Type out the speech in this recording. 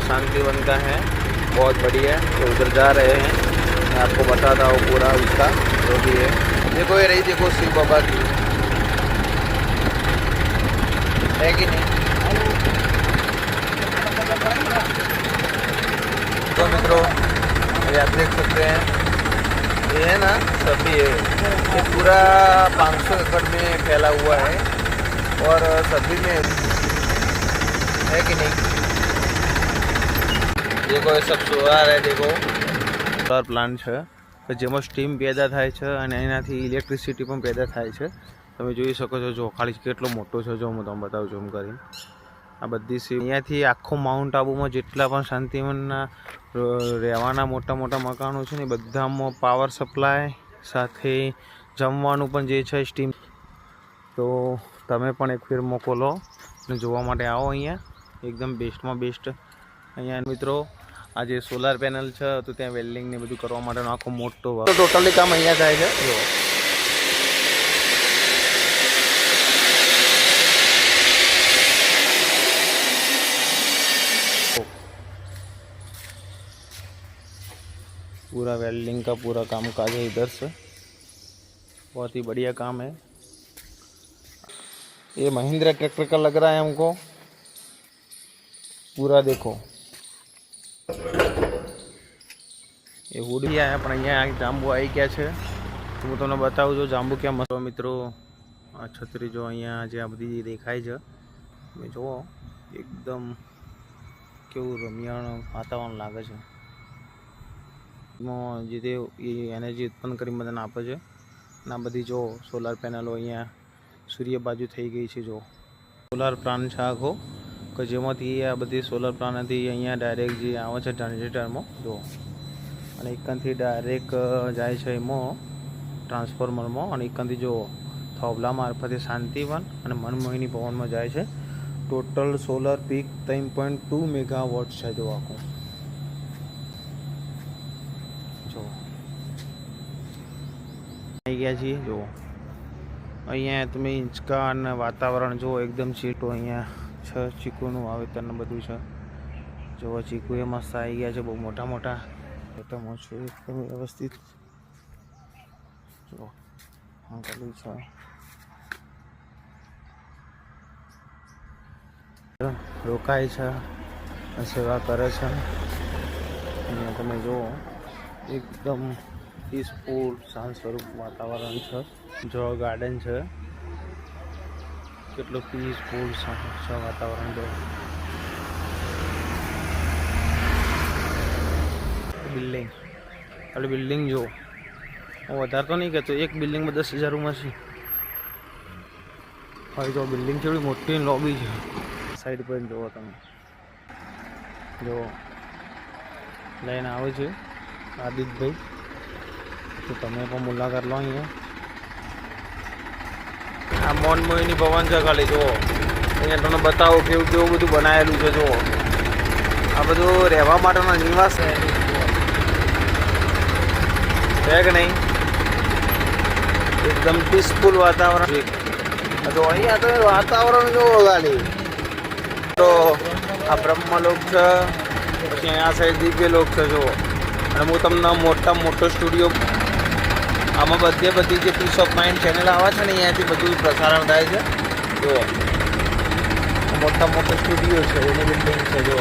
शांतिवन का है, बहुत बढ़िया है। तो उधर जा रहे हैं, मैं आपको बताता हूँ पूरा उसका जो भी है। देखो ये रही, देखो शिव बाबा की है कि नहीं। तो मित्रों ये आप देख सकते हैं, ये है ना सभी है, ये पूरा 500 एकड़ में फैला हुआ है और सभी में है कि नहीं। देखो ये सब सोलार है, देखो सोलार प्लांट है કે જેમાં સ્ટીમ પેદા થાય છે અને એનાથી ઇલેક્ટ્રિસિટી પણ પેદા થાય છે। તમે જોઈ શકો છો, જો ખાલી કેટલો મોટો છે, જો હું તમને બતાવું ઝૂમ કરીને। આ બધી અહીંયાથી આખો માઉન્ટ આબુમાં જેટલા પણ શાંતિવનના રહેવાના મોટા મોટા મકાનો છે ને બધામાં પાવર સપ્લાય સાથે જમવાનું પણ જે છે સ્ટીમ। તો તમે પણ એક ફેર મોકો લો અને જોવા માટે આવો અહીંયા, એકદમ બેસ્ટમાં બેસ્ટ અહીંયા મિત્રો। આ જે સોલાર પેનલ છે તો ત્યાં વેલ્ડિંગ ને બધું કરવા માટેનો આખો મોટો તો ટોટલી કામ અહીંયા થાય છે। જો पूरा वेल्डिंग का पूरा काम काज है इधर से, बहुत ही बढ़िया काम है। ये महिंद्रा ट्रैक्टर का लग रहा है हमको पूरा। देखो ये हुड भी आया, पर अँ जांबू आई क्या है तो हूँ तमने बताऊँ जो जांबू क्या मस्त। मित्रों आ छतरी जो अँ जे आ बधी देखाय है, जो एकदम केवुं रम्याण वातावरण लागे छे। जे एनर्जी उत्पन्न कर बधाने आपे छे। आ बधी जो सोलार पेनलो अँ सूर्य बाजू थई गई है। जो सोलार प्लांट है आखो कि जेमांथी आ बधी सोलार प्लांट थी अँ डायरेक्ट जे आवे छे जनरेटर में, जो अने एकंथी डायरेक्ट जाए छे एमां ट्रांसफॉर्मर में, अने एकंथी जो थोबला मार्फते शांतिवन अने मनमोहिनी भवन में जाए छे। टोटल सोलर पीक 3.2 मेगावॉट है। जो आखो जो आई गया जी। जो अँ तमे हिंचका अने वातावरण जो एकदम चीटो अँ छ चीकूनु वावेतर ने बधुं छे। जो चीकू ए मस्त आई गया है, बहुत मोटा मोटा एकदम व्यवस्थित। जो अंकली है रोकाय है, सेवा करे छे। अँ तमे जो एकदम पीसफुल शांत स्वरूप वातावरण है। जो गार्डन है केटलो पीसफुल वातावरण। जो बिल्डिंग खाली बिल्डिंग जो वधार तो नहीं कहते, एक बिल्डिंग में 10,000 रूम है। भाई जो बिल्डिंग थोड़ी मोटी लॉबी है, साइड पर जो तब जो लाइन आवे छे आदित्य भाई, तो तमे पण मुलाकात लो। अँ आ मनमोहिनी भवन है खाली। जो अँ तमने बताओ केवुं केवुं बधुं बनायेलुं छे। जो आ बधुं रहेवा माटेनो निवास है कि नहीं, एकदम पीसफुल वातावरण। जो अँ तो वातावरण जो खाली तो आ ब्रह्मलोक है, पछी आ साइड दिव्य लोक है। जो अने हूँ तमने मोटा मोटो स्टूडियो आमां बधे बधी जे पीस ऑफ माइंड चेनल आवे छे ने अहींयाथी बधुं प्रसारण थाय छे। जो मोटा मोटो स्टूडियो है, एनी बिल्डिंग है। जो